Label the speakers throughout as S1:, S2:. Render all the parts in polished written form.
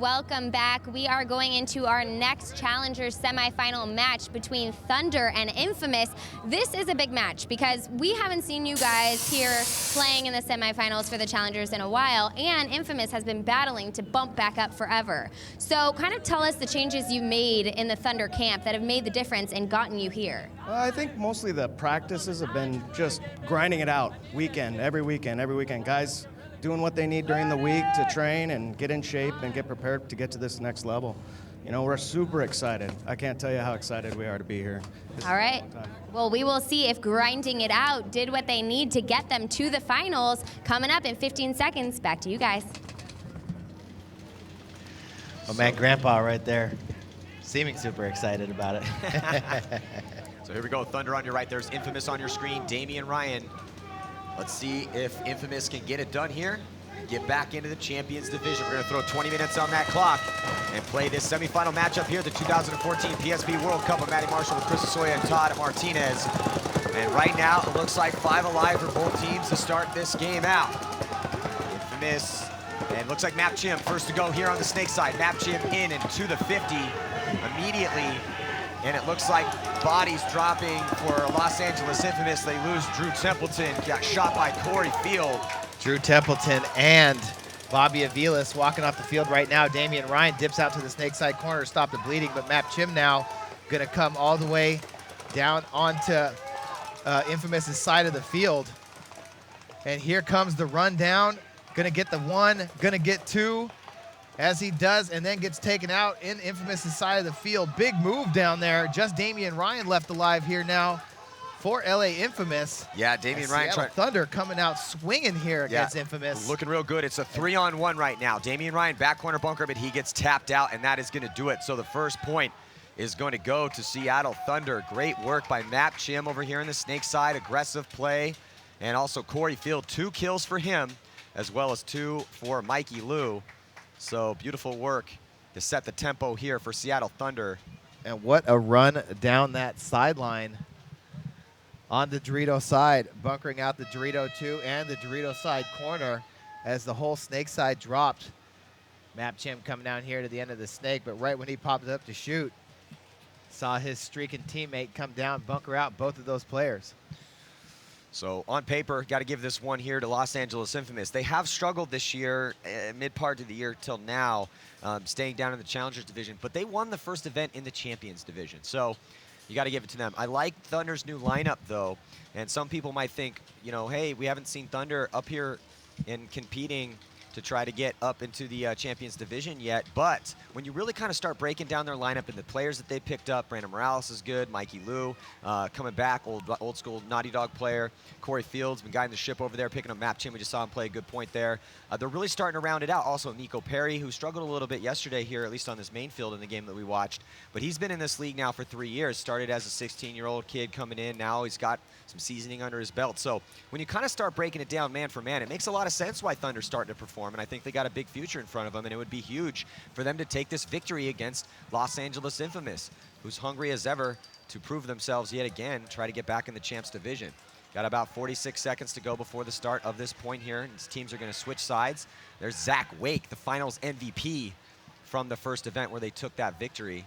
S1: welcome back. We are going into our next Challengers semifinal match between Thunder and Infamous. This is a big match because we haven't seen you guys here playing in the semifinals for the Challengers in a while, and Infamous has been battling to bump back up forever. So kind of tell us the changes you've made in the Thunder camp that have made the difference and gotten you here.
S2: I think mostly the practices have been just grinding it out every weekend. Guys doing what they need during the week to train and get in shape and get prepared to get to this next level. You know, we're super excited. I can't tell you how excited we are to be here.
S1: All right. Well, we will see if grinding it out did what they need to get them to the finals. Coming up in 15 seconds. Back to you guys.
S3: Oh man, Grandpa right there, seeming super excited about it.
S4: So here we go, Thunder on your right, there's Infamous on your screen, Damian Ryan. Let's see if Infamous can get it done here and get back into the Champions Division. We're gonna throw 20 minutes on that clock and play this semifinal matchup here, the 2014 PSP World Cup of Matty Marshall with Chris Asoya and Todd Martinez. And right now, it looks like 5 alive for both teams to start this game out. Infamous, and looks like Map Chim first to go here on the Snake side. Map Chim in and to the 50 immediately. And it looks like bodies dropping for Los Angeles Infamous. They lose Drew Templeton, got shot by Corey Field.
S3: Drew Templeton and Bobby Aviles walking off the field right now. Damian Ryan dips out to the snake side corner to stop the bleeding, but Map Chim now gonna come all the way down onto Infamous's side of the field. And here comes the rundown. Gonna get the 1, gonna get 2. As he does, and then gets taken out in Infamous's side of the field. Big move down there. Just Damian Ryan left alive here now for LA Infamous.
S4: Yeah, Damian Ryan
S3: trying. Thunder coming out swinging here against Infamous.
S4: Looking real good. It's a 3-on-1 right now. Damian Ryan back corner bunker, but he gets tapped out, and that is going to do it. So the first point is going to go to Seattle Thunder. Great work by Map Chim over here in the snake side. Aggressive play, and also Corey Field. 2 kills for him, as well as 2 for Mikey Lou. So beautiful work to set the tempo here for Seattle Thunder.
S3: And what a run down that sideline on the Dorito side, bunkering out the Dorito 2 and the Dorito side corner as the whole snake side dropped. Map Chim coming down here to the end of the snake, but right when he popped up to shoot, saw his streaking teammate come down, bunker out both of those players.
S4: So on paper, got to give this one here to Los Angeles Infamous. They have struggled this year, mid-part of the year till now, staying down in the Challengers Division, but they won the first event in the Champions Division. So you got to give it to them. I like Thunder's new lineup, though, and some people might think, you know, hey, we haven't seen Thunder up here and competing to try to get up into the Champions Division yet, but when you really kind of start breaking down their lineup and the players that they picked up, Brandon Morales is good, Mikey Lou coming back, old school Naughty Dog player, Corey Fields been guiding the ship over there, picking up Map Chim, we just saw him play a good point there. They're really starting to round it out. Also Nico Perry, who struggled a little bit yesterday here, at least on this main field in the game that we watched, but he's been in this league now for 3 years, started as a 16-year-old kid coming in, now he's got some seasoning under his belt. So when you kind of start breaking it down man for man, it makes a lot of sense why Thunder's starting to perform, and I think they got a big future in front of them, and it would be huge for them to take this victory against Los Angeles Infamous, who's hungry as ever to prove themselves yet again, try to get back in the Champs Division. Got about 46 seconds to go before the start of this point here, and these teams are going to switch sides. There's Zach Wake, the finals MVP from the first event where they took that victory.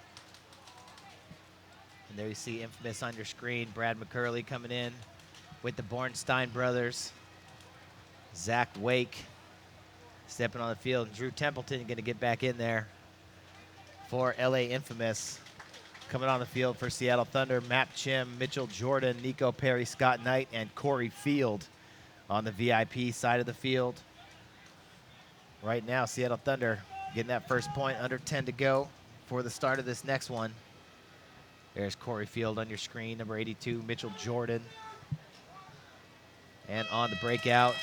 S3: And there you see Infamous on your screen. Brad McCurley coming in with the Bornstein brothers. Zach Wake stepping on the field. Drew Templeton going to get back in there for LA Infamous. Coming on the field for Seattle Thunder, Map Chim, Mitchell Jordan, Nico Perry, Scott Knight, and Corey Field on the VIP side of the field. Right now, Seattle Thunder getting that first point, under 10 to go for the start of this next one. There's Corey Field on your screen, number 82, Mitchell Jordan. And on the breakout,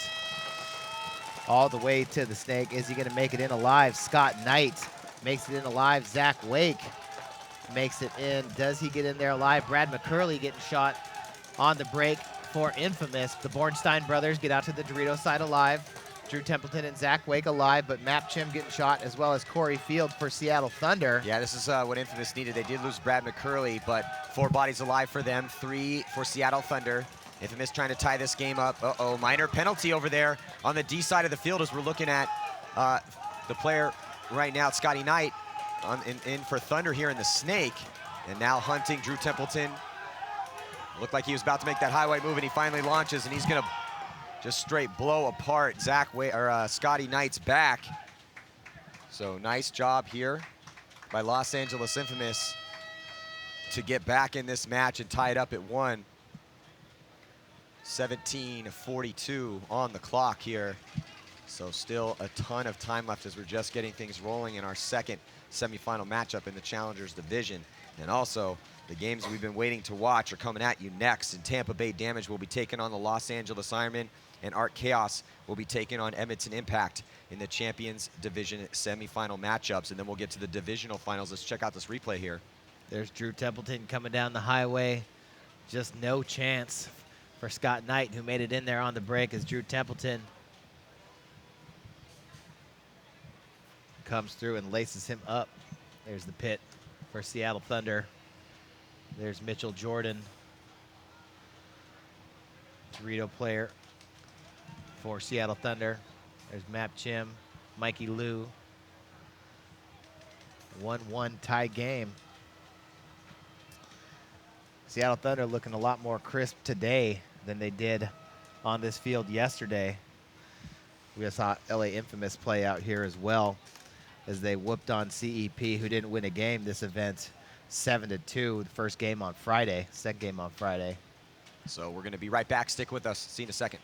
S3: all the way to the snake. Is he going to make it in alive? Scott Knight makes it in alive. Zach Wake makes it in. Does he get in there alive? Brad McCurley getting shot on the break for Infamous. The Bornstein brothers get out to the Dorito side alive. Drew Templeton and Zach Wake alive, but Map Chim getting shot, as well as Corey Field for Seattle Thunder.
S4: Yeah, this is what Infamous needed. They did lose Brad McCurley, but 4 bodies alive for them, 3 for Seattle Thunder. Infamous trying to tie this game up. Uh-oh, minor penalty over there on the D side of the field as we're looking at the player right now, Scotty Knight in for Thunder here in the snake. And now hunting Drew Templeton. Looked like he was about to make that highway move, and he finally launches, and he's gonna just straight blow apart Scotty Knight's back. So nice job here by Los Angeles Infamous to get back in this match and tie it up at 1. 17:42 on the clock here. So still a ton of time left as we're just getting things rolling in our second semifinal matchup in the Challengers Division. And also, the games we've been waiting to watch are coming at you next. And Tampa Bay Damage will be taking on the Los Angeles Ironmen, and Art Chaos will be taking on Edmonton Impact in the Champions Division semifinal matchups. And then we'll get to the divisional finals. Let's check out this replay here.
S3: There's Drew Templeton coming down the highway. Just no chance for Scott Knight, who made it in there on the break, as Drew Templeton comes through and laces him up. There's the pit for Seattle Thunder. There's Mitchell Jordan, Dorito player for Seattle Thunder. There's Map Chim, Mikey Liu. 1-1 tie game. Seattle Thunder looking a lot more crisp today than they did on this field yesterday. We saw LA Infamous play out here as well, as they whooped on CEP, who didn't win a game this event, 7-2, the first game on Friday, second game on Friday.
S4: So we're gonna be right back. Stick with us. See you in a second.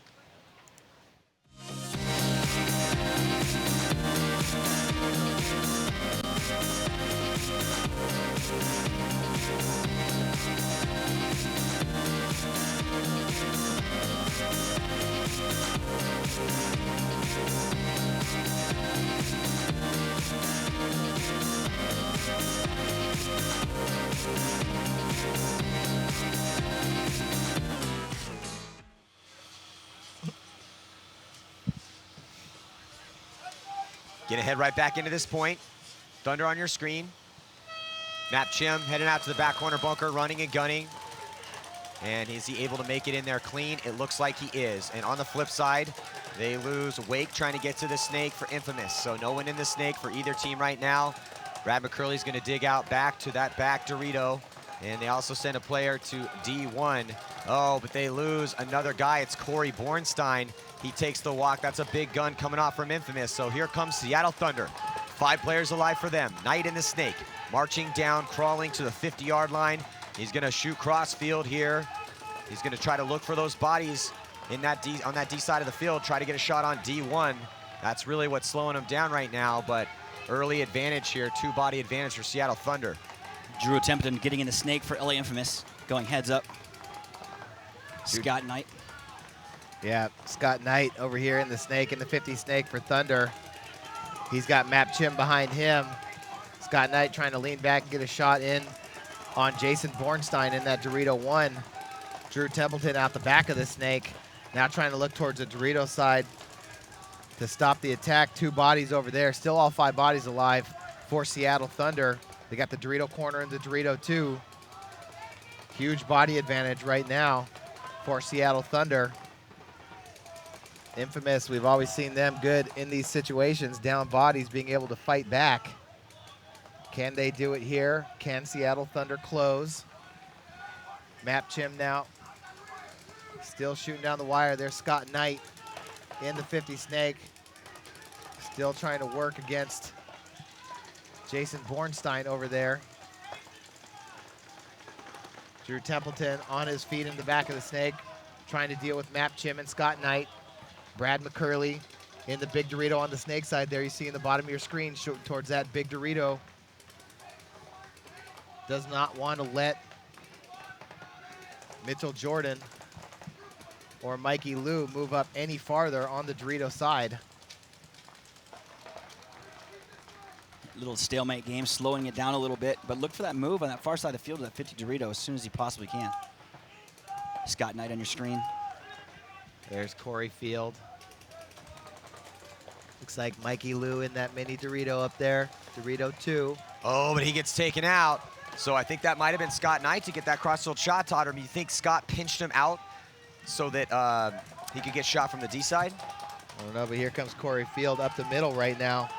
S4: Gonna head right back into this point. Thunder on your screen. Map Chim heading out to the back corner bunker, running and gunning. And is he able to make it in there clean? It looks like he is. And on the flip side, they lose Wake trying to get to the snake for Infamous. So no one in the snake for either team right now. Brad McCurley's gonna dig out back to that back Dorito. And they also send a player to D1. Oh, but they lose another guy. It's Corey Bornstein. He takes the walk. That's a big gun coming off from Infamous. So here comes Seattle Thunder. 5 players alive for them. Knight in the snake, marching down, crawling to the 50-yard line. He's gonna shoot cross field here. He's gonna try to look for those bodies in that on that D side of the field, try to get a shot on D1. That's really what's slowing him down right now, but early advantage here, 2-body advantage for Seattle Thunder.
S5: Drew Templeton getting in the snake for LA Infamous, going heads up. Scott Knight.
S3: Yeah, Scott Knight over here in the snake, in the 50 snake for Thunder. He's got Map Chim behind him. Scott Knight trying to lean back and get a shot in on Jason Bornstein in that Dorito 1. Drew Templeton out the back of the snake, now trying to look towards the Dorito side to stop the attack. 2 bodies over there, still all 5 bodies alive for Seattle Thunder. They got the Dorito corner and the Dorito 2. Huge body advantage right now for Seattle Thunder. Infamous, we've always seen them good in these situations, down bodies, being able to fight back. Can they do it here? Can Seattle Thunder close? Map Chim now, still shooting down the wire. There's Scott Knight in the 50 snake, still trying to work against Jason Bornstein over there. Drew Templeton on his feet in the back of the snake, trying to deal with Map Chim and Scott Knight. Brad McCurley in the big Dorito on the snake side there. You see in the bottom of your screen, towards that big Dorito. Does not want to let Mitchell Jordan or Mikey Liu move up any farther on the Dorito side.
S5: Little stalemate game, slowing it down a little bit, but look for that move on that far side of the field to that 50 Dorito as soon as he possibly can. Scott Knight on your screen.
S3: There's Corey Field. Looks like Mikey Liu in that mini Dorito up there. Dorito 2.
S4: Oh, but he gets taken out. So I think that might have been Scott Knight to get that cross-field shot, Todd. Or do you think Scott pinched him out so that he could get shot from the D side?
S3: I don't know, but here comes Corey Field up the middle right now.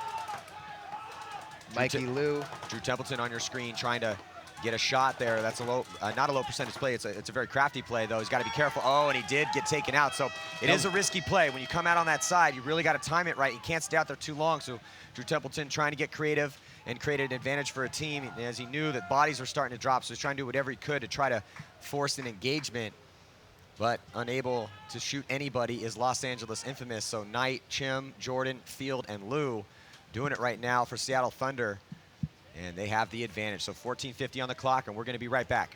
S6: Mikey Lou.
S4: Drew Templeton on your screen trying to get a shot there. That's a low, not a low percentage play. It's a very crafty play, though. He's got to be careful. Oh, and he did get taken out. So it is a risky play. When you come out on that side, you really got to time it right. You can't stay out there too long. So Drew Templeton trying to get creative and create an advantage for a team as he knew that bodies were starting to drop. So he's trying to do whatever he could to try to force an engagement, but unable to shoot anybody is Los Angeles Infamous. So Knight, Chim, Jordan, Field, and Lou doing it right now for Seattle Thunder. And they have the advantage. So 14:50 on the clock, and we're going to be right back.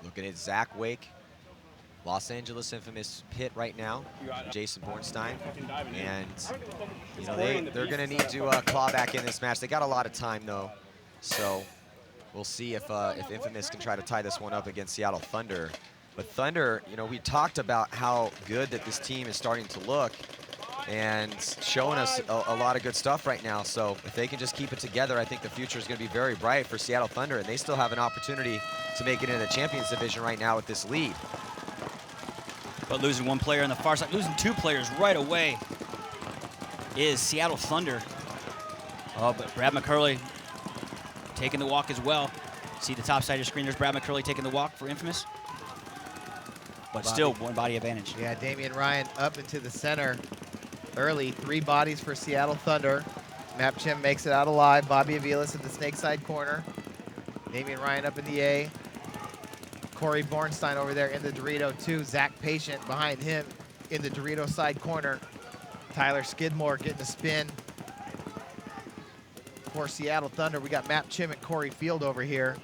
S4: Looking at Zach Wake, Los Angeles Infamous pit right now, Jason Bornstein, and you know they're going to need to claw back in this match. They got a lot of time though, so we'll see if Infamous can try to tie this one up against Seattle Thunder. But Thunder, you know, we talked about how good that this team is starting to look and showing us a lot of good stuff right now. So if they can just keep it together, I think the future is going to be very bright for Seattle Thunder, and they still have an opportunity to make it in the Champions Division right now with this lead.
S5: But losing one player on the far side, losing two players right away is Seattle Thunder. Oh, but Brad McCurley taking the walk as well. See the top side of your screen, there's Brad McCurley taking the walk for Infamous. But still, one body advantage.
S6: Yeah, Damian Ryan up into the center early. 3 bodies for Seattle Thunder. Map Chim makes it out alive. Bobby Aviles in the snake side corner. Damian Ryan up in the A. Corey Bornstein over there in the Dorito 2. Zach Patient behind him in the Dorito side corner. Tyler Skidmore getting a spin. For Seattle Thunder, we got Map Chim and Corey Field over here.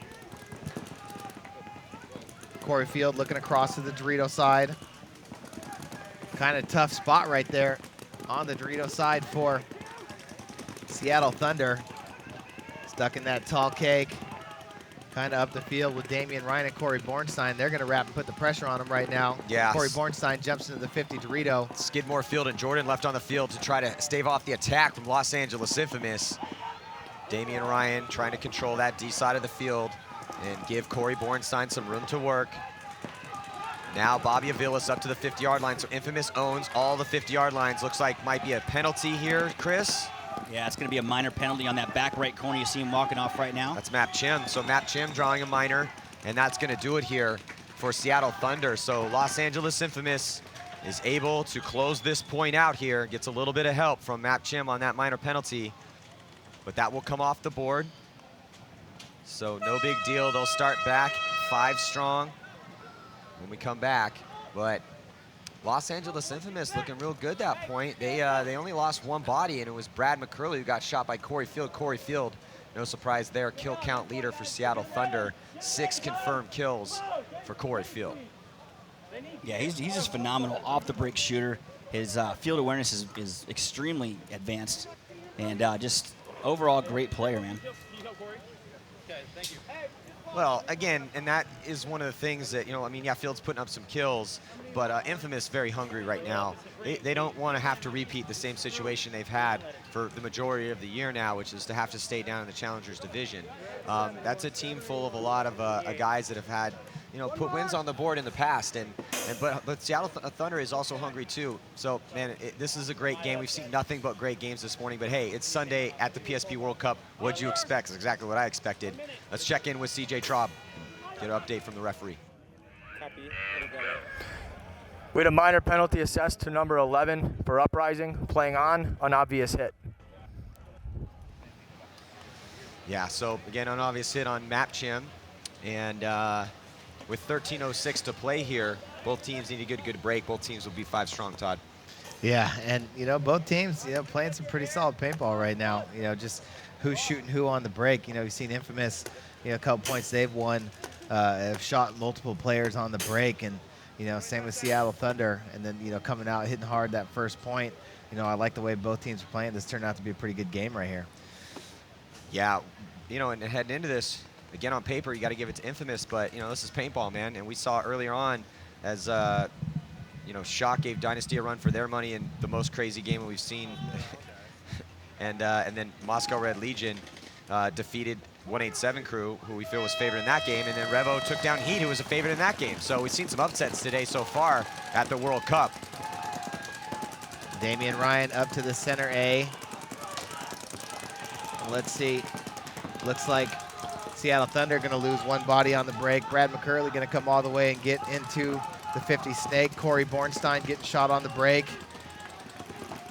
S6: Corey Field looking across to the Dorito side. Kind of tough spot right there on the Dorito side for Seattle Thunder. Stuck in that tall cake. Kind of up the field with Damian Ryan and Corey Bornstein. They're going to wrap and put the pressure on him right now.
S4: Yeah.
S6: Corey Bornstein jumps into the 50 Dorito.
S4: Skidmore, Field, and Jordan left on the field to try to stave off the attack from Los Angeles Infamous. Damian Ryan trying to control that D side of the field and give Corey Bornstein some room to work. Now Bobby Aviles up to the 50-yard line, so Infamous owns all the 50-yard lines. Looks like might be a penalty here, Chris.
S5: Yeah, it's going to be a minor penalty on that back right corner. You see him walking off right now.
S4: That's Map Chim. So Map Chim drawing a minor, and that's going to do it here for Seattle Thunder. So Los Angeles Infamous is able to close this point out here. Gets a little bit of help from Map Chim on that minor penalty, but that will come off the board. So no big deal. They'll start back 5 strong when we come back. But Los Angeles Infamous looking real good that point. They only lost 1 body, and it was Brad McCurley who got shot by Corey Field. Corey Field, no surprise there, kill count leader for Seattle Thunder. 6 confirmed kills for Corey Field.
S5: Yeah, he's just phenomenal off the break shooter. His field awareness is extremely advanced, and just overall great player, man.
S4: Well, again, and that is one of the things that, you know, I mean, yeah, Field's putting up some kills, but Infamous very hungry right now. They don't want to have to repeat the same situation they've had for the majority of the year now, which is to have to stay down in the Challengers Division. That's a team full of a lot of guys that have had, you know, put wins on the board in the past, but Seattle Thunder is also hungry too. So, man, this is a great game. We've seen nothing but great games this morning, but hey, it's Sunday at the PSP World Cup. What'd you expect? It's exactly what I expected. Let's check in with CJ Traub, get an update from the referee.
S7: Copy. We had a minor penalty assessed to number 11 for uprising, playing on an obvious hit.
S4: Yeah, so again, an obvious hit on Map Chim. And with 13:06 to play here, both teams need a good break. Both teams will be 5 strong, Todd.
S6: Yeah, and both teams, playing some pretty solid paintball right now. Just who's shooting who on the break. We've seen Infamous, a couple points they've won, have shot multiple players on the break, and same with Seattle Thunder. And then coming out hitting hard that first point. I like the way both teams are playing. This turned out to be a pretty good game right here.
S4: Yeah, and heading into this, again on paper, you got to give it to Infamous, but this is paintball, man, and we saw earlier on as Shock gave Dynasty a run for their money in the most crazy game we've seen, and then Moscow Red Legion defeated 187 Crew, who we feel was favored in that game, and then Revo took down Heat, who was a favorite in that game. So we've seen some upsets today so far at the World Cup.
S6: Damian Ryan up to the center A. Let's see. Looks like Seattle Thunder going to lose one body on the break. Brad McCurley going to come all the way and get into the 50 Snake. Corey Bornstein getting shot on the break.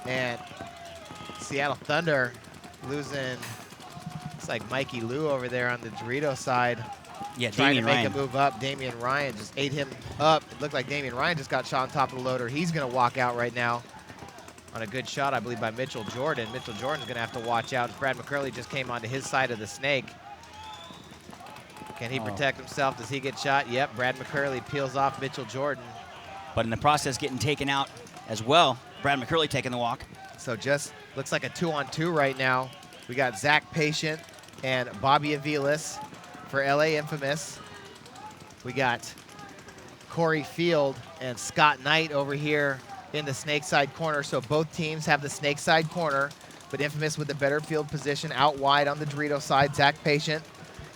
S6: And Seattle Thunder losing, it's like Mikey Lou over there on the Dorito side.
S5: Yeah,
S6: trying
S5: Damian
S6: to make
S5: Ryan.
S6: a move up. Damian Ryan just ate him up. It looked like Damian Ryan just got shot on top of the loader. He's going to walk out right now on a good shot, I believe, by Mitchell Jordan. Mitchell Jordan's going to have to watch out. Brad McCurley just came onto his side of the Snake. Can he protect himself? Does he get shot? Yep, Brad McCurley peels off Mitchell Jordan.
S5: But in the process, getting taken out as well. Brad McCurley taking the walk.
S6: So just looks like a 2-on-2 right now. We got Zach Patient and Bobby Aviles for LA Infamous. We got Corey Field and Scott Knight over here in the snake side corner. So both teams have the snake side corner, but Infamous with the better field position out wide on the Dorito side. Zach Patient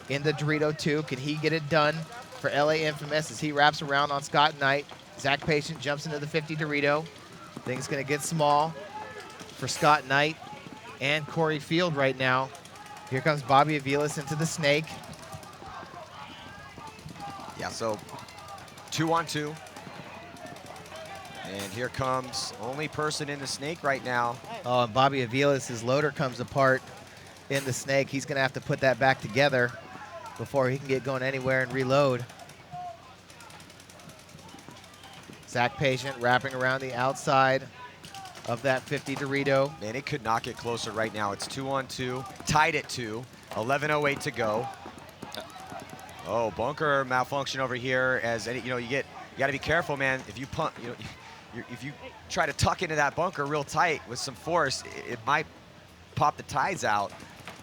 S6: in the Dorito 2. Can he get it done for LA Infamous as he wraps around on Scott Knight? Zach Patient jumps into the 50 Dorito. Things gonna get small for Scott Knight and Corey Field right now. Here comes Bobby Aviles into the Snake.
S4: Yeah, so 2-on-2. And here comes only person in the Snake right now.
S6: Oh, and Bobby Aviles, his loader comes apart in the Snake. He's gonna have to put that back together before he can get going anywhere and reload. Zach Patient wrapping around the outside of that 50 Dorito.
S4: Man, it could not get closer right now. It's 2-on-2, tied at 2, 11:08 to go. Oh, bunker malfunction over here. As any, you got to be careful, man. If you punt, if you try to tuck into that bunker real tight with some force, it might pop the ties out.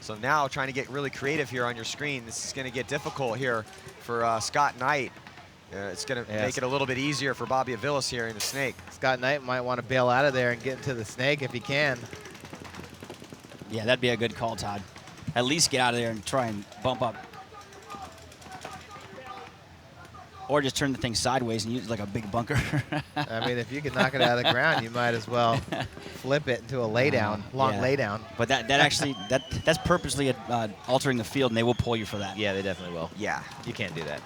S4: So now trying to get really creative here on your screen. This is going to get difficult here for Scott Knight. It's going to make it a little bit easier for Bobby Aviles here in the Snake.
S6: Scott Knight might want to bail out of there and get into the Snake if he can.
S5: Yeah, that'd be a good call, Todd. At least get out of there and try and bump up. Or just turn the thing sideways and use it like a big bunker.
S6: I mean, if you can knock it out of the ground, you might as well flip it into a laydown, long laydown.
S5: But that's purposely altering the field, and they will pull you for that.
S6: Yeah, they definitely will.
S4: Yeah.
S6: You can't do that.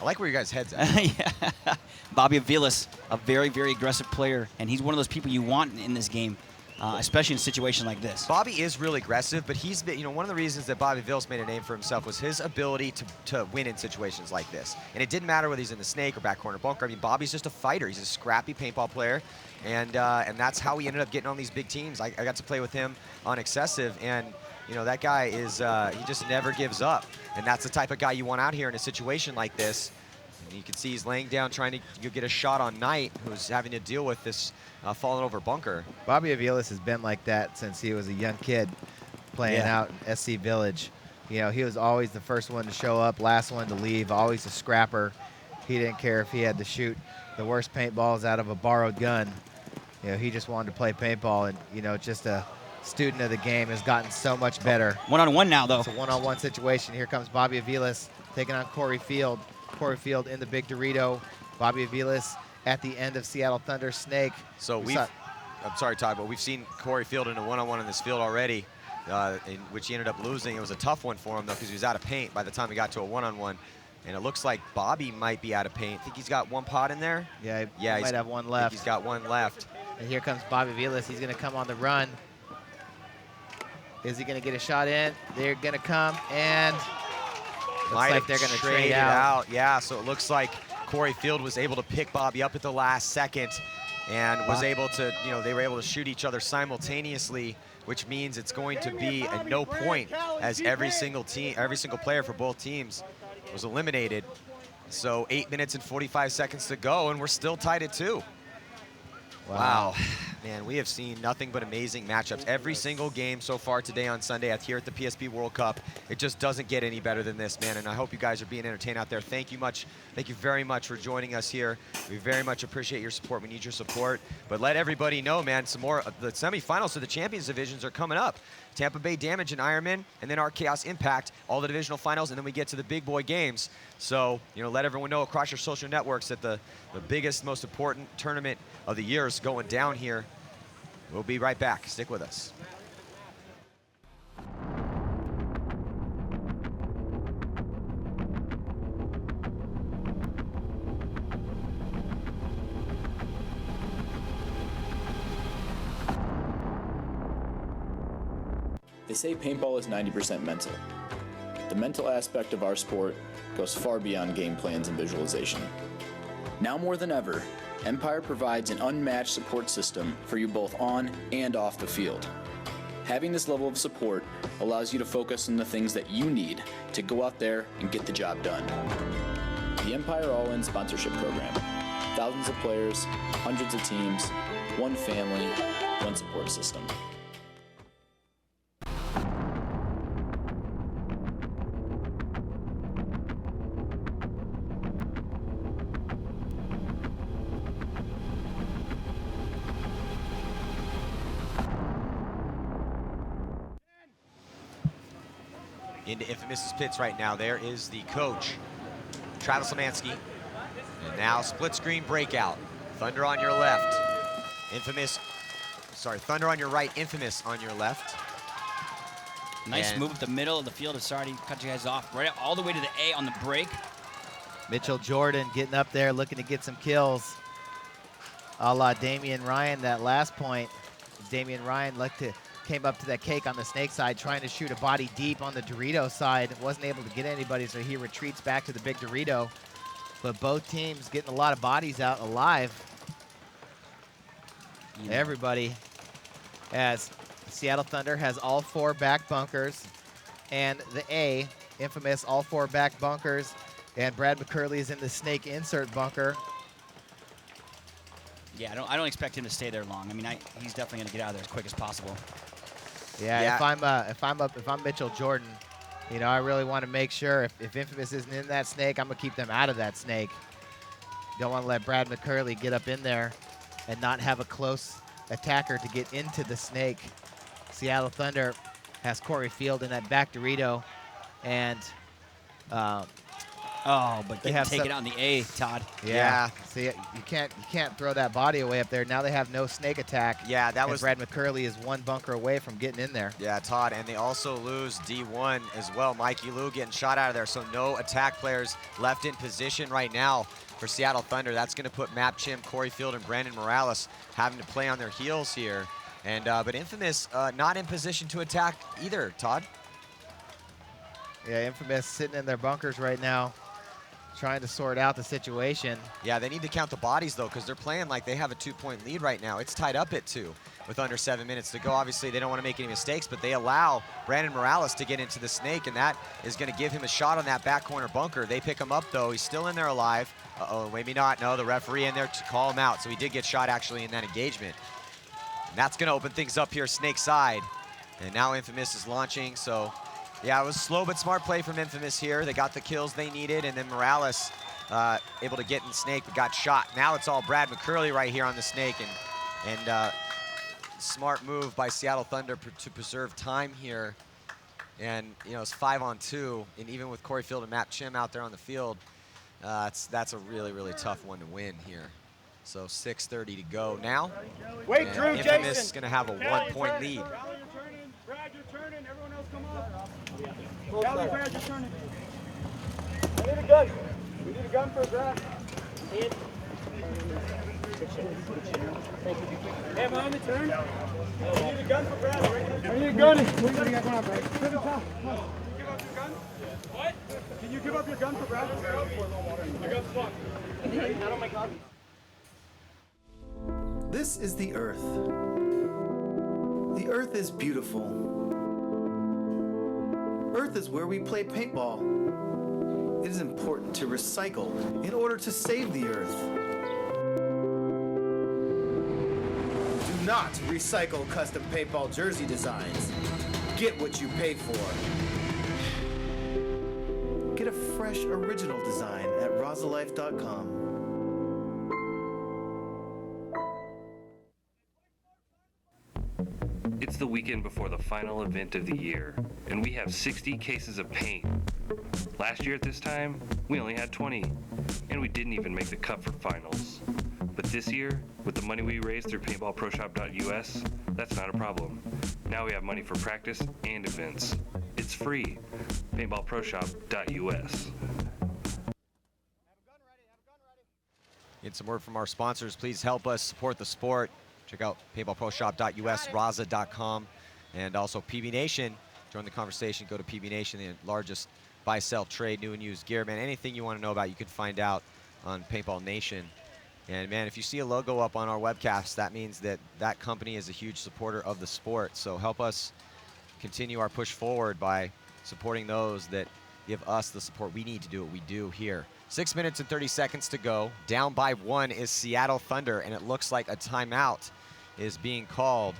S4: I like where your guys' head's at.
S5: Yeah. Bobby Aviles, a very, very aggressive player, and he's one of those people you want in this game, especially in a situation like this.
S4: Bobby is really aggressive, but he's been, one of the reasons that Bobby Aviles made a name for himself was his ability to win in situations like this. And it didn't matter whether he's in the Snake or back corner bunker. I mean, Bobby's just a fighter. He's a scrappy paintball player, and that's how he ended up getting on these big teams. I got to play with him on Excessive, and that guy is he just never gives up, and that's the type of guy you want out here in a situation like this. And you can see he's laying down trying to get a shot on Knight, who's having to deal with this falling over bunker.
S6: Bobby Aviles has been like that since he was a young kid playing out in SC Village. He was always the first one to show up, last one to leave, always a scrapper. He didn't care if he had to shoot the worst paintballs out of a borrowed gun. He just wanted to play paintball, and just a student of the game, has gotten so much better.
S5: One-on-one now, though.
S6: It's a one-on-one situation. Here comes Bobby Aviles taking on Corey Field. Corey Field in the big Dorito. Bobby Aviles at the end of Seattle Thunder Snake.
S4: So I'm sorry, Todd, but we've seen Corey Field in a one-on-one in this field already, in which he ended up losing. It was a tough one for him, though, because he was out of paint by the time he got to a one-on-one. And it looks like Bobby might be out of paint. Think he's got one pot in there?
S6: Yeah,
S4: Yeah,
S6: he might have one
S4: I think
S6: left.
S4: he's got one left.
S6: And here comes Bobby Vilas. He's going to come on the run. Is he going to get a shot in? They're going to come, and looks like they're going to trade out.
S4: Yeah, so it looks like Corey Field was able to pick Bobby up at the last second and was able to, they were able to shoot each other simultaneously, which means it's going to be a no point as every single player for both teams was eliminated. So 8 minutes and 45 seconds to go, and we're still tied at 2. Wow. Man, we have seen nothing but amazing matchups. Every single game so far today on Sunday here at the PSP World Cup, it just doesn't get any better than this, man. And I hope you guys are being entertained out there. Thank you very much for joining us here. We very much appreciate your support. We need your support. But let everybody know, man, some more of the semifinals of the Champions Divisions are coming up. Tampa Bay Damage and Ironman, and then our Chaos Impact, all the divisional finals, and then we get to the big boy games. So, let everyone know across your social networks that the biggest, most important tournament of the year is going down here. We'll be right back. Stick with us.
S8: They say paintball is 90% mental. The mental aspect of our sport goes far beyond game plans and visualization. Now more than ever, Empire provides an unmatched support system for you both on and off the field. Having this level of support allows you to focus on the things that you need to go out there and get the job done. The Empire All-In Sponsorship Program. Thousands of players, hundreds of teams, one family, one support system.
S4: Into Infamous's pits right now. There is the coach, Travis Lemansky. And now split screen breakout. Thunder on your left. Thunder on your right, Infamous on your left.
S5: Nice move up the middle of the field. It's already cut you guys off right all the way to the A on the break.
S6: Mitchell Jordan getting up there, looking to get some kills. A la Damian Ryan, that last point. Damian Ryan came up to that cake on the snake side, trying to shoot a body deep on the Dorito side. Wasn't able to get anybody, so he retreats back to the big Dorito. But both teams getting a lot of bodies out alive. Everybody, as Seattle Thunder has all 4 back bunkers, and the A, Infamous, all 4 back bunkers, and Brad McCurley is in the snake insert bunker.
S5: Yeah, I don't expect him to stay there long. I mean, he's definitely going to get out of there as quick as possible.
S6: Yeah. If I'm Mitchell Jordan, I really want to make sure if Infamous isn't in that snake, I'm gonna keep them out of that snake. Don't want to let Brad McCurley get up in there and not have a close attacker to get into the snake. Seattle Thunder has Corey Field in that back Dorito, and
S5: but they have to take it out in the A, Todd.
S6: Yeah. See, you can't throw that body away up there. Now they have no snake attack.
S4: Yeah, that was
S6: Brad McCurley is 1 bunker away from getting in there.
S4: Yeah, Todd, and they also lose D1 as well. Mikey Lou getting shot out of there, so no attack players left in position right now for Seattle Thunder. That's going to put Map Chim, Corey Field, and Brandon Morales having to play on their heels here. And but Infamous not in position to attack either, Todd.
S6: Yeah, Infamous sitting in their bunkers right now, trying to sort out the situation.
S4: Yeah, they need to count the bodies, though, because they're playing like they have a 2-point lead right now. It's tied up at 2 with under 7 minutes to go. Obviously, they don't want to make any mistakes, but they allow Brandon Morales to get into the snake, and that is going to give him a shot on that back corner bunker. They pick him up, though. He's still in there alive. Uh-oh, maybe not. No, the referee in there to call him out, so he did get shot, actually, in that engagement. And that's going to open things up here, snake side. And now Infamous is launching, so... yeah, it was slow but smart play from Infamous here. They got the kills they needed, and then Morales able to get in the snake but got shot. Now it's all Brad McCurley right here on the snake, and smart move by Seattle Thunder to preserve time here. And it's 5-on-2, and even with Corey Field and Matt Chim out there on the field, that's a really, really tough one to win here. So 6:30 to go now.
S7: Wait, Drew,
S4: Infamous
S7: Jason.
S4: is going to have a 1-point lead.
S7: Brad, you're turning. Everyone else come up. Brad, you're turning.
S9: gun. We need a gun for a grab. Hey, am I on the turn? We need a gun for grab. I need a gun. What do you got going on, Brad? Give up your gun? What? Can you give up your gun for grab? I got the fuck. Not on my copy.
S10: This is the Earth. The Earth is beautiful. Earth is where we play paintball. It is important to recycle in order to save the Earth. Do not recycle custom paintball jersey designs. Get what you pay for. Get a fresh original design at rozalife.com.
S11: It's the weekend before the final event of the year, and we have 60 cases of paint. Last year at this time, we only had 20, and we didn't even make the cut for finals. But this year, with the money we raised through paintballproshop.us, that's not a problem. Now we have money for practice and events. It's free. paintballproshop.us.
S4: Get some word from our sponsors. Please help us support the sport. Check out paintballproshop.us, raza.com, and also PB Nation. Join the conversation. Go to PB Nation, the largest buy, sell, trade, new and used gear. Man, anything you want to know about, you can find out on Paintball Nation. And man, if you see a logo up on our webcast, that means that that company is a huge supporter of the sport. So help us continue our push forward by supporting those that give us the support we need to do what we do here. 6 minutes and 30 seconds to go. Down by 1 is Seattle Thunder, and it looks like a timeout is being called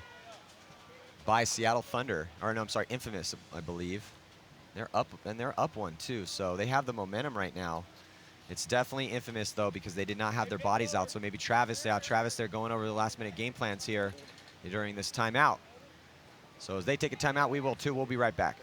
S4: by Seattle Thunder. Or no, I'm sorry, Infamous, I believe. They're up, and they're up 1 too, so they have the momentum right now. It's definitely Infamous though, because they did not have their bodies out, so maybe Travis, they're going over the last minute game plans here during this timeout. So as they take a timeout, we will too. We'll be right back.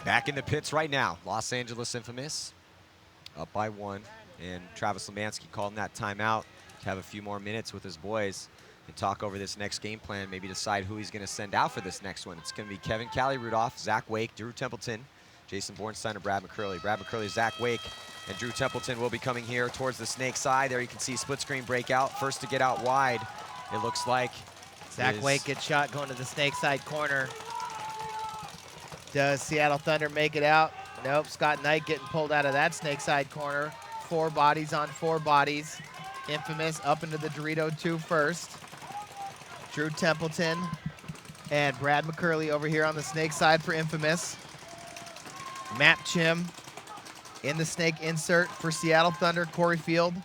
S4: Back in the pits right now, Los Angeles Infamous up by 1, and Travis Lemansky calling that timeout to have a few more minutes with his boys and talk over this next game plan, maybe decide who he's going to send out for this next one. It's going to be Kevin Cali Rudolph, Zach Wake, Drew Templeton, Jason Bornstein, and Brad McCurley. Brad McCurley, Zach Wake, and Drew Templeton will be coming here towards the snake side. There you can see split screen breakout. First to get out wide, it looks like.
S6: Zach Wake gets shot going to the snake side corner. Does Seattle Thunder make it out? Nope, Scott Knight getting pulled out of that snake side corner. 4 bodies on 4 bodies. Infamous up into the Dorito 2 first. Drew Templeton and Brad McCurley over here on the snake side for Infamous. Matt Chim in the snake insert for Seattle Thunder. Corey Field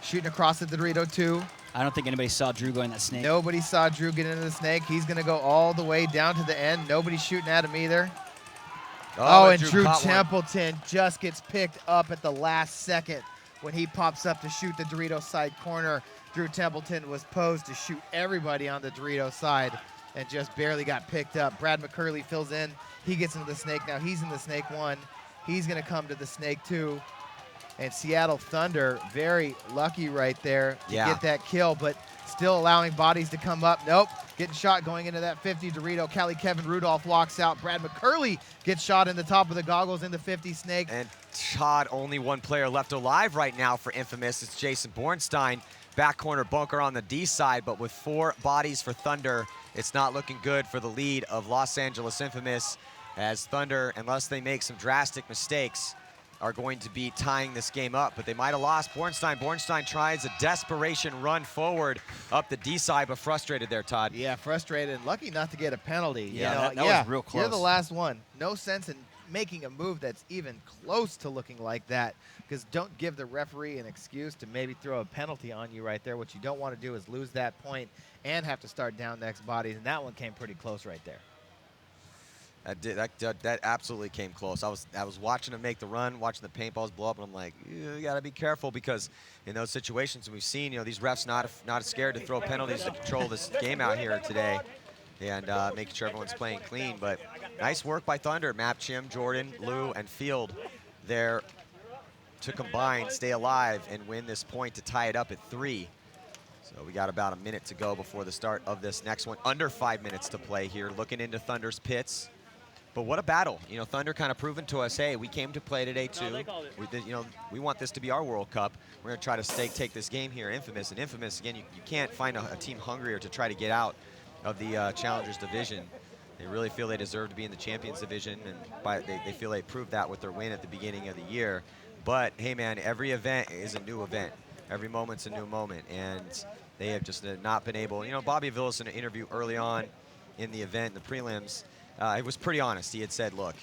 S6: shooting across the Dorito 2.
S5: I don't think anybody saw Drew go in that snake.
S6: Nobody saw Drew get into the snake. He's going to go all the way down to the end. Nobody's shooting at him either. Oh, and Drew Templeton just gets picked up at the last second when he pops up to shoot the Dorito side corner. Drew Templeton was posed to shoot everybody on the Dorito side and just barely got picked up. Brad McCurley fills in. He gets into the snake now. He's in the snake 1. He's going to come to the snake 2. And Seattle Thunder, very lucky right there to get that kill, but still allowing bodies to come up. Nope, getting shot going into that 50 Dorito. Kevin Rudolph walks out. Brad McCurley gets shot in the top of the goggles in the 50 snake.
S4: And Todd, only 1 player left alive right now for Infamous. It's Jason Bornstein. back corner bunker on the D side, but with 4 bodies for Thunder, it's not looking good for the lead of Los Angeles Infamous, as Thunder, unless they make some drastic mistakes, are going to be tying this game up, but they might have lost. Bornstein. Bornstein tries a desperation run forward up the D side, but frustrated there, Todd.
S6: Yeah, frustrated and lucky not to get a penalty.
S5: Yeah, that was real close.
S6: You're the last one. No sense in making a move that's even close to looking like that, because don't give the referee an excuse to maybe throw a penalty on you right there. What you don't want to do is lose that point and have to start down next bodies, and that one came pretty close right there.
S4: That absolutely came close. I was watching him make the run, watching the paintballs blow up, and I'm like, you got to be careful, because in those situations we've seen, these refs not scared to throw penalties to control this game out here today, and making sure everyone's playing clean. But nice work by Thunder. Map Chim, Jordan, Lou, and Field there to combine, stay alive, and win this point to tie it up at 3. So we got about a minute to go before the start of this next one. Under 5 minutes to play here, looking into Thunder's pits. But what a battle. Thunder kind of proven to us, hey, we came to play today too. We want this to be our World Cup. We're going to try to take this game here. Infamous. And Infamous, again, you can't find a team hungrier to try to get out of the Challengers Division. They really feel they deserve to be in the Champions Division, and they feel they proved that with their win at the beginning of the year. But, hey, man, every event is a new event. Every moment's a new moment, and they have just not been able. Bobby Aviles, in an interview early on in the event, the prelims, it was pretty honest. He had said, look,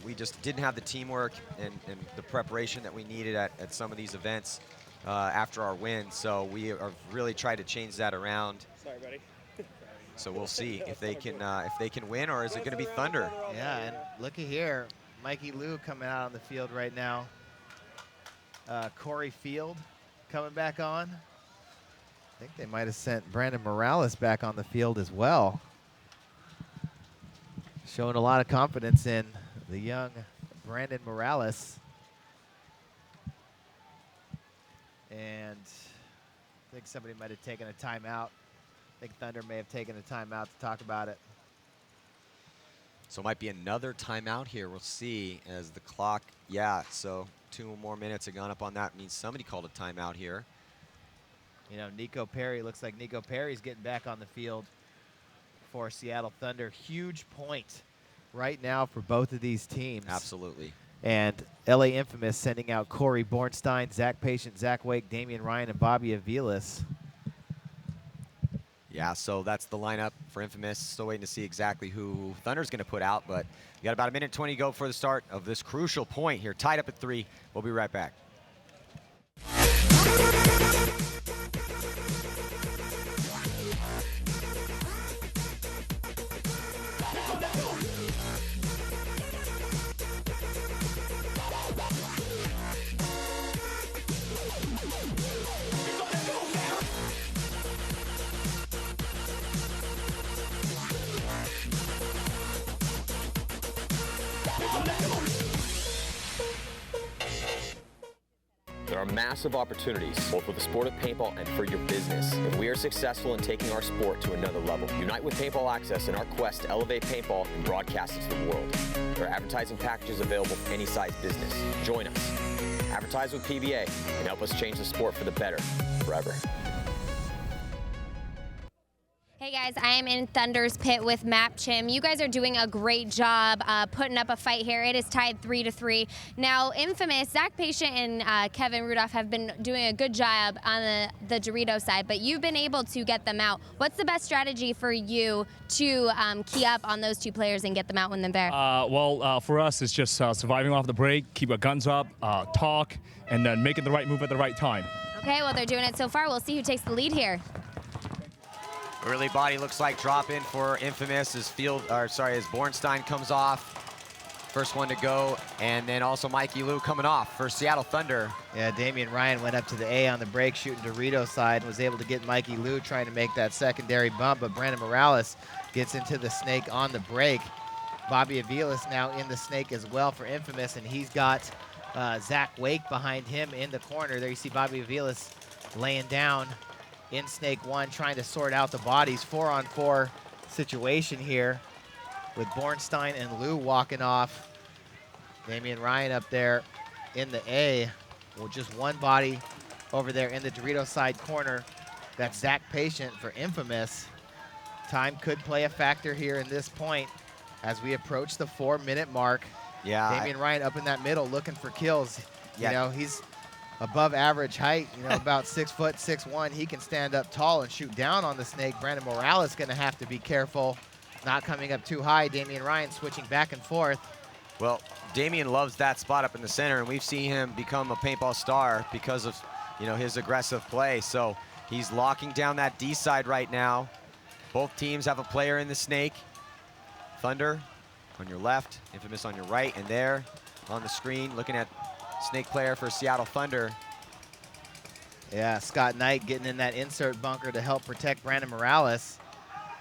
S4: we just didn't have the teamwork and the preparation that we needed at some of these events after our win. So we are really trying to change that around.
S9: Sorry, buddy.
S4: So we'll see if they can win, or is it going to be Thunder?
S6: Yeah, and looky here, Mikey Lou coming out on the field right now. Corey Field coming back on. I think they might have sent Brandon Morales back on the field as well. Showing a lot of confidence in the young Brandon Morales. And I think somebody might have taken a timeout. I think Thunder may have taken a timeout to talk about it.
S4: So it might be another timeout here. We'll see as the clock, so 2 more minutes have gone up on that. It means somebody called a timeout here.
S6: Nico Perry, looks like Nico Perry's getting back on the field for Seattle Thunder. Huge point right now for both of these teams.
S4: Absolutely.
S6: And LA Infamous sending out Corey Bornstein, Zach Patient, Zach Wake, Damian Ryan, and Bobby Aviles.
S4: Yeah, so that's the lineup for Infamous. Still waiting to see exactly who Thunder's going to put out, but you got about a minute 20 to go for the start of this crucial point here. Tied up at 3. We'll be right back.
S12: There are massive opportunities, both for the sport of paintball and for your business, if we are successful in taking our sport to another level. Unite with Paintball Access in our quest to elevate paintball and broadcast it to the world. There are advertising packages available for any size business. Join us. Advertise with PBA and help us change the sport for the better, forever.
S1: Hey guys, I am in Thunder's pit with Map Chim. You guys are doing a great job putting up a fight here. It is tied 3-3. Now, Infamous, Zach Patient and Kevin Rudolph have been doing a good job on the Dorito side, but you've been able to get them out. What's the best strategy for you to key up on those 2 players and get them out when they're there?
S13: For us, it's just surviving off the break, keep our guns up, talk, and then making the right move at the right time.
S1: Okay, well, they're doing it so far. We'll see who takes the lead here.
S4: Early body looks like drop in for Infamous as Bornstein comes off. First one to go, and then also Mikey Lou coming off for Seattle Thunder.
S6: Yeah, Damian Ryan went up to the A on the break, shooting Dorito side, and was able to get Mikey Lou trying to make that secondary bump, but Brandon Morales gets into the snake on the break. Bobby Aviles now in the snake as well for Infamous, and he's got Zach Wake behind him in the corner. There you see Bobby Aviles laying down in Snake 1, trying to sort out the bodies. 4-on-4 situation here with Bornstein and Lou walking off. Damian Ryan up there in the A with just 1 body over there in the Dorito side corner. That's Zach Patient for Infamous. Time could play a factor here in this point as we approach the 4-minute mark.
S4: Yeah.
S6: Damian Ryan up in that middle looking for kills.
S4: Yeah.
S6: You know, he's above average height, you know, about 6'6". He can stand up tall and shoot down on the snake. Brandon Morales going to have to be careful, not coming up too high. Damian Ryan switching back and forth.
S4: Well, Damian loves that spot up in the center, and we've seen him become a paintball star because of, you know, his aggressive play. So he's locking down that D side right now. Both teams have a player in the snake. Thunder on your left, Infamous on your right, and there on the screen, looking at snake player for Seattle Thunder.
S6: Yeah, Scott Knight getting in that insert bunker to help protect Brandon Morales.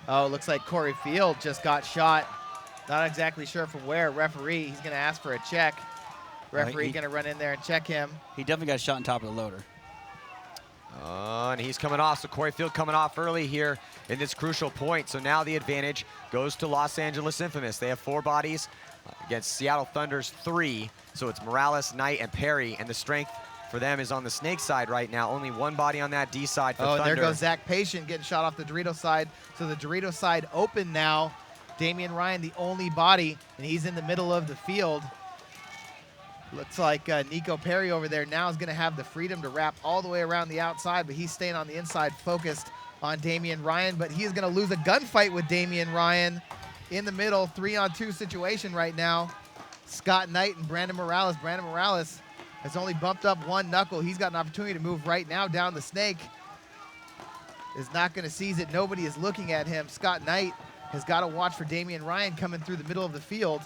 S6: Oh, looks like Corey Field just got shot. Not exactly sure from where. Referee, he's going to ask for a check. Referee going to run in there and check him.
S5: He definitely got shot on top of the loader.
S4: And he's coming off, so Corey Field coming off early here in this crucial point. So now the advantage goes to Los Angeles Infamous. They have 4 bodies against Seattle Thunder's 3. So it's Morales, Knight, and Perry, and the strength for them is on the snake side right now. Only 1 body on that D side for Thunder.
S6: And there goes Zach Patient getting shot off the Dorito side. So the Dorito side open now. Damian Ryan, the only body, and he's in the middle of the field. Looks like Nico Perry over there now is going to have the freedom to wrap all the way around the outside, but he's staying on the inside focused on Damian Ryan, but he's going to lose a gunfight with Damian Ryan in the middle, 3-on-2 situation right now. Scott Knight and Brandon Morales. Brandon Morales has only bumped up 1 knuckle. He's got an opportunity to move right now down the snake. Is not going to seize it. Nobody is looking at him. Scott Knight has got to watch for Damian Ryan coming through the middle of the field.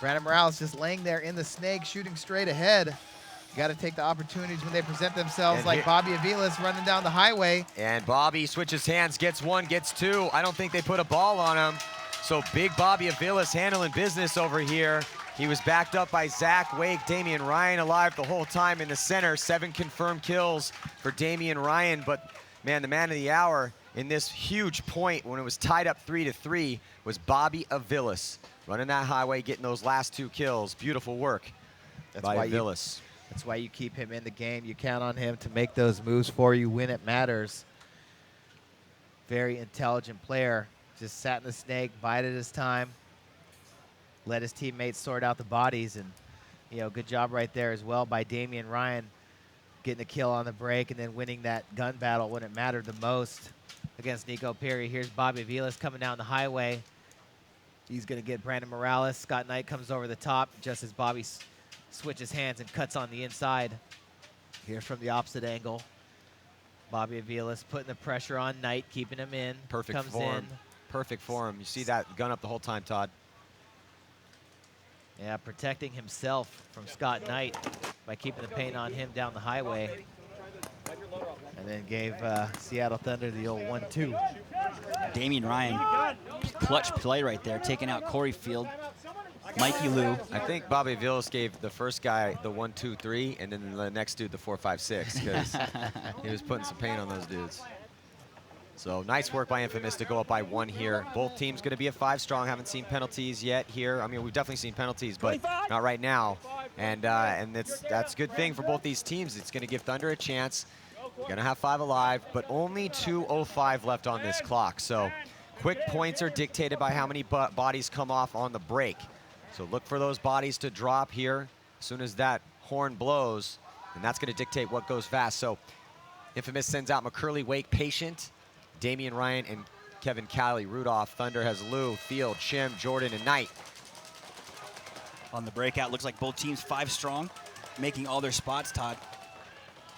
S6: Brandon Morales just laying there in the snake, shooting straight ahead. You got to take the opportunities when they present themselves, and like Bobby Aviles running down the highway.
S4: And Bobby switches hands, gets 1, gets 2. I don't think they put a ball on him. So big Bobby Aviles handling business over here. He was backed up by Zach Wake. Damian Ryan alive the whole time in the center. 7 confirmed kills for Damian Ryan. But, man, the man of the hour in this huge point when it was tied up 3-3 was Bobby Aviles. Running that highway, getting those last 2 kills. Beautiful work by Aviles.
S6: That's why you keep him in the game. You count on him to make those moves for you when it matters. Very intelligent player. Just sat in the snake, bided his time, let his teammates sort out the bodies, and, you know, good job right there as well by Damian Ryan, getting a kill on the break and then winning that gun battle when it mattered the most against Nico Perry. Here's Bobby Aviles coming down the highway. He's going to get Brandon Morales. Scott Knight comes over the top just as Bobby switches hands and cuts on the inside. Here from the opposite angle. Bobby Aviles putting the pressure on Knight, keeping him in.
S4: Perfect
S6: comes
S4: form.
S6: in.
S4: Perfect form. You see that gun up the whole time, Todd.
S6: Yeah, protecting himself from Scott Knight by keeping the paint on him down the highway. And then gave Seattle Thunder the old 1-2.
S5: Damian Ryan, clutch play right there, taking out Corey Field, Mikey Lou.
S4: I think Bobby Aviles gave the first guy the 1-2-3, and then the next dude the 4-5-6, because he was putting some paint on those dudes. So nice work by Infamous to go up by 1 here. Both teams going to be at 5 strong. Haven't seen penalties yet here. I mean, we've definitely seen penalties, but not right now. And that's a good thing for both these teams. It's going to give Thunder a chance. Going to have 5 alive, but only 2:05 left on this clock. So quick points are dictated by how many bodies come off on the break. So look for those bodies to drop here as soon as that horn blows, and that's going to dictate what goes fast. So Infamous sends out McCurley, Wake, Patient, Damian Ryan, and Kevin Calley. Rudolph. Thunder has Lou, Field, Chim, Jordan, and Knight.
S5: On the breakout, looks like both teams 5 strong, making all their spots, Todd.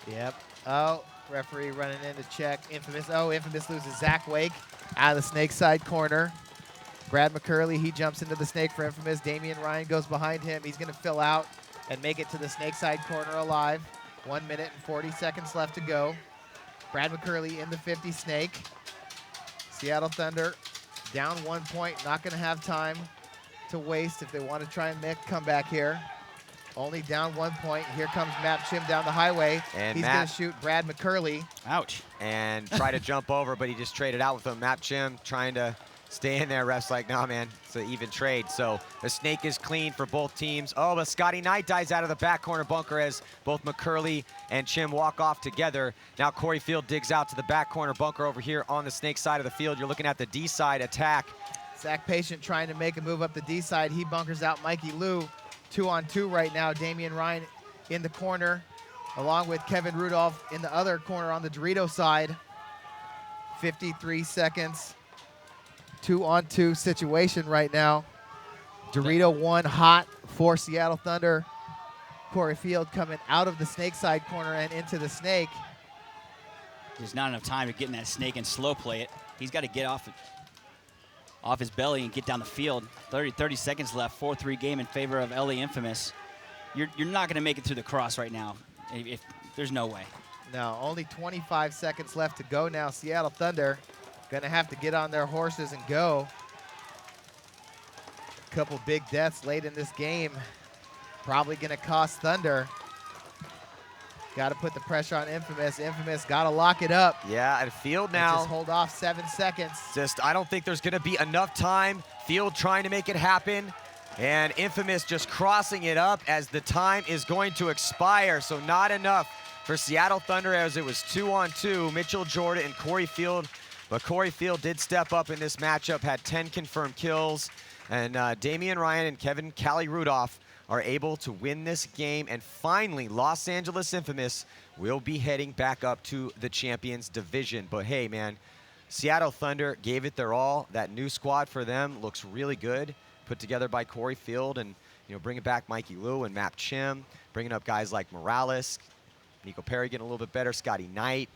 S6: Yep. Oh, referee running in to check. Infamous. Oh, Infamous loses Zach Wake out of the snake side corner. Brad McCurley, he jumps into the snake for Infamous. Damian Ryan goes behind him. He's going to fill out and make it to the snake side corner alive. 1 minute and 40 seconds left to go. Brad McCurley in the 50 snake. Seattle Thunder down 1 point. Not going to have time to waste if they want to try and make a comeback here. Only down 1 point. Here comes Matt Chim down the highway.
S4: And
S6: he's going to shoot Brad McCurley.
S5: Ouch.
S4: And try to jump over, but he just traded out with him. Matt Chim trying to Stay in there, ref's like, nah, man, it's an even trade. So the snake is clean for both teams. Oh, but Scotty Knight dies out of the back corner bunker as both McCurley and Chim walk off together. Now Corey Field digs out to the back corner bunker over here on the snake side of the field. You're looking at the D side attack.
S6: Zach Patient trying to make a move up the D side. He bunkers out Mikey Lou. 2-on-2 right now. Damian Ryan in the corner, along with Kevin Rudolph in the other corner on the Dorito side. 53 seconds. 2-on-2 situation right now. Dorito 1 hot for Seattle Thunder. Corey Field coming out of the snake side corner and into the snake.
S5: There's not enough time to get in that snake and slow play it. He's got to get off his belly and get down the field. 30 seconds left, 4-3 game in favor of LA Infamous. You're not going to make it through the cross right now. If there's no way.
S6: No, only 25 seconds left to go now. Seattle Thunder gonna have to get on their horses and go. A couple big deaths late in this game. Probably gonna cost Thunder. Got to put the pressure on Infamous. Infamous got to lock it up.
S4: Yeah, and Field now.
S6: Just hold off 7 seconds.
S4: I don't think there's gonna be enough time. Field trying to make it happen. And Infamous just crossing it up as the time is going to expire. So not enough for Seattle Thunder as it was 2-on-2. Mitchell Jordan and Corey Field. But Corey Field did step up in this matchup, had 10 confirmed kills. And Damian Ryan and Kevin Cali Rudolph are able to win this game. And finally, Los Angeles Infamous will be heading back up to the Champions Division. But hey, man, Seattle Thunder gave it their all. That new squad for them looks really good, put together by Corey Field, and bringing back Mikey Lou and Map Chim, bringing up guys like Morales, Nico Perry getting a little bit better, Scotty Knight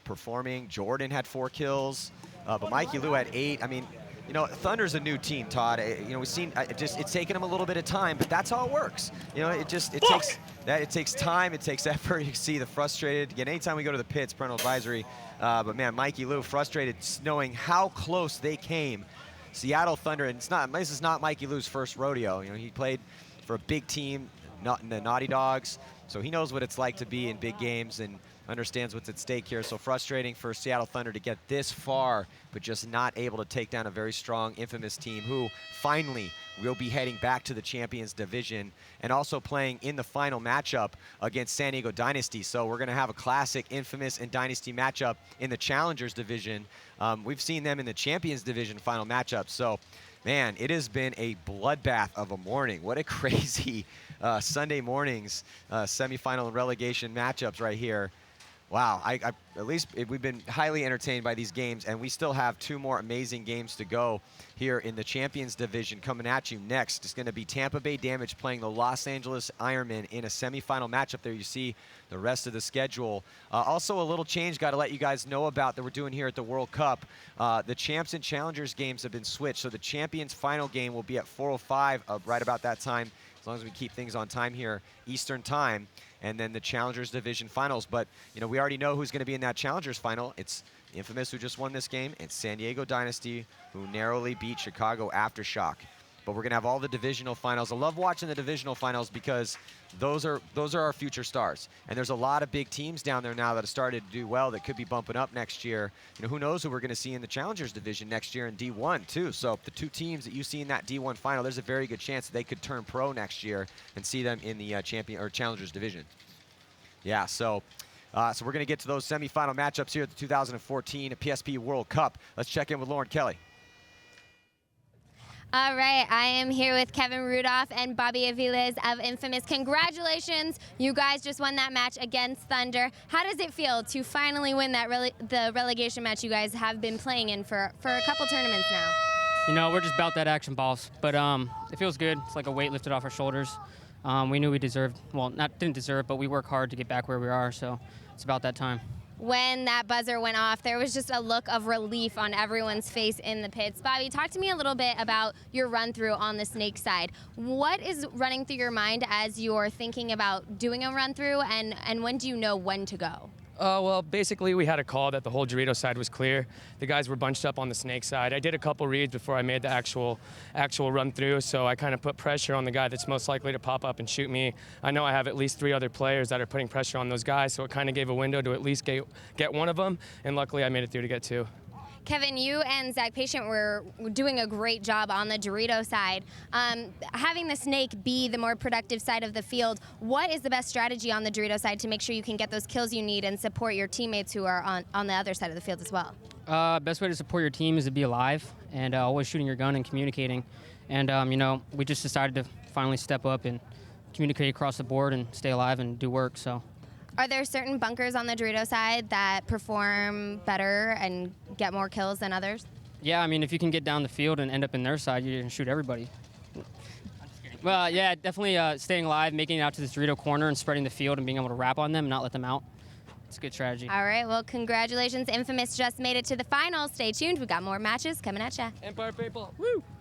S4: performing. Jordan had 4 kills, but Mikey Lou had 8. I mean, Thunder's a new team, Todd. We've seen it's taken them a little bit of time, but that's how it works. It takes time, it takes effort. You see the frustrated. Again, anytime we go to the pits, parental advisory. But man, Mikey Lou frustrated, knowing how close they came. Seattle Thunder, and this is not Mikey Lou's first rodeo. He played for a big team, the Naughty Dogs, so he knows what it's like to be in big games and understands what's at stake here. So frustrating for Seattle Thunder to get this far, but just not able to take down a very strong Infamous team who finally will be heading back to the Champions Division and also playing in the final matchup against San Diego Dynasty. So we're going to have a classic Infamous and Dynasty matchup in the Challengers Division. We've seen them in the Champions Division final matchup. So, man, it has been a bloodbath of a morning. What a crazy Sunday mornings semifinal and relegation matchups right here. Wow, at least we've been highly entertained by these games, and we still have 2 more amazing games to go here in the Champions Division. Coming at you next is going to be Tampa Bay Damage playing the Los Angeles Ironmen in a semifinal matchup. There you see the rest of the schedule. Also a little change got to let you guys know about that we're doing here at the World Cup. The Champs and Challengers games have been switched, so the Champions final game will be at 4:05 right about that time, as long as we keep things on time here, Eastern time. And then the Challengers Division finals. But, we already know who's going to be in that Challengers final. It's Infamous, who just won this game, and San Diego Dynasty, who narrowly beat Chicago Aftershock. But we're going to have all the divisional finals. I love watching the divisional finals because those are our future stars. And there's a lot of big teams down there now that have started to do well that could be bumping up next year. Who knows who we're going to see in the Challengers Division next year in D1 too. So the 2 teams that you see in that D1 final, there's a very good chance that they could turn pro next year and see them in the Challengers Division. Yeah, so we're going to get to those semifinal matchups here at the 2014 PSP World Cup. Let's check in with Lauren Kelly.
S1: All right, I am here with Kevin Rudolph and Bobby Aviles of Infamous. Congratulations, you guys just won that match against Thunder. How does it feel to finally win that the relegation match you guys have been playing in for a couple tournaments now?
S14: We're just about that action, balls, but it feels good. It's like a weight lifted off our shoulders. We knew we deserved, well, didn't deserve, but we work hard to get back where we are, so it's about that time.
S1: When that buzzer went off, there was just a look of relief on everyone's face in the pits. Bobby, talk to me a little bit about your run-through on the snake side. What is running through your mind as you're thinking about doing a run-through, and when do you know when to go?
S15: Well, basically, we had a call that the whole Dorito side was clear. The guys were bunched up on the snake side. I did a couple reads before I made the actual run through, so I kind of put pressure on the guy that's most likely to pop up and shoot me. I know I have at least 3 other players that are putting pressure on those guys, so it kind of gave a window to at least get one of them, and luckily I made it through to get 2.
S1: Kevin, you and Zach Patient were doing a great job on the Dorito side. Having the Snake be the more productive side of the field, what is the best strategy on the Dorito side to make sure you can get those kills you need and support your teammates who are on the other side of the field as well?
S14: Best way to support your team is to be alive and always shooting your gun and communicating. And, you know, we just decided to finally step up and communicate across the board and stay alive and do work. So.
S1: Are there certain bunkers on the Dorito side that perform better and get more kills than others?
S14: Yeah, I mean, if you can get down the field and end up in their side, you can shoot everybody. Well, yeah, definitely staying alive, making it out to this Dorito corner and spreading the field and being able to wrap on them and not let them out. It's a good strategy.
S1: All right, well, congratulations. Infamous just made it to the finals. Stay tuned. We've got more matches coming at ya.
S15: Empire Paintball. Woo!